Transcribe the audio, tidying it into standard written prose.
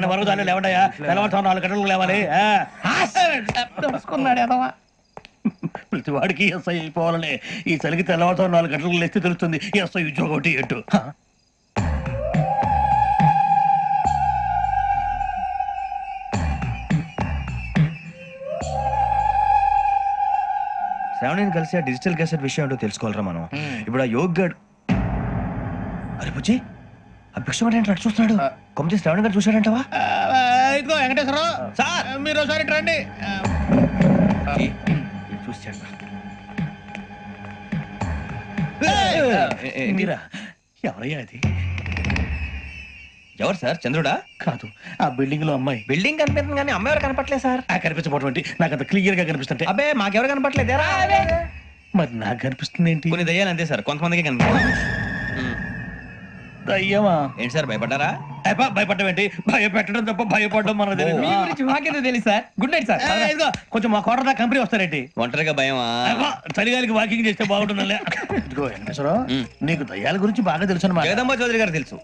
వరకు దాన్ని లేవడయా తెల్లవారుతో 4 గంటలకు లేవాలి. ప్రతి వాడికి ఎస్ఐ అయిపోవాలని ఈ చలికి తెల్లవారుతో 4 గంటలకు లేస్తే తెలుస్తుంది ఎస్ఐ ఉద్యోగం ఒకటి ఎటు. శ్రావణిని కలిసి ఆ డిజిటల్ క్యాసెట్ విషయం ఏంటో తెలుసుకోవాలరా మనం. ఇప్పుడు ఆ యోగ్ గడ్ అరే బుజ్జి ఆ భిక్షం ఏంటి అటు చూస్తున్నాడు. కొమ్మ శ్రావణి గారు చూశాడంటవా? ఇదిగో వెంకటేశ్వరరావు సార్ మీరు ఒకసారి రండి. చూశాడు మీరా ఎవరయ్యా అది? ఎవరు సార్? చంద్రుడా? కాదు ఆ బిల్డింగ్ లో అమ్మాయి. బిల్డింగ్ కనిపిస్తుంది కానీ అమ్మాయి ఎవరు కనపట్లేదు సార్. కనిపించబోటువంటి నాకు అంత క్లియర్ గా కనిపిస్తుంటే అబ్బే మాకెవరు కనపట్లేదేరా? మరి నాకు కనిపిస్తుంది ఏంటి? కొన్ని దయ్యాలు అంతే సార్, కొంతమందికి కనిపిస్తుంది. అయ్యమా ఏంటి సార్ భయపడ్డారా? భయపడడం ఏంటి? భయపెట్టడం తప్ప భయపడడం మనకు తెలియదు. మీ గురించి మాకేదో తెలుసు సార్. Good night sir. ఇదిగో కొంచెం మా కోట దాకా కంపెనీ వస్తారేంటి? ఒంటరిగా భయమా? చలిగాలికి వాకింగ్ చేస్తే బాగుంటుందిలే. ఇదిగో వెంకటేశ్వరరావు నీకు దయ్యాల గురించి బాగా తెలుసు అన్నమాట. జగదంబ చౌదరి గారు తెలుసు.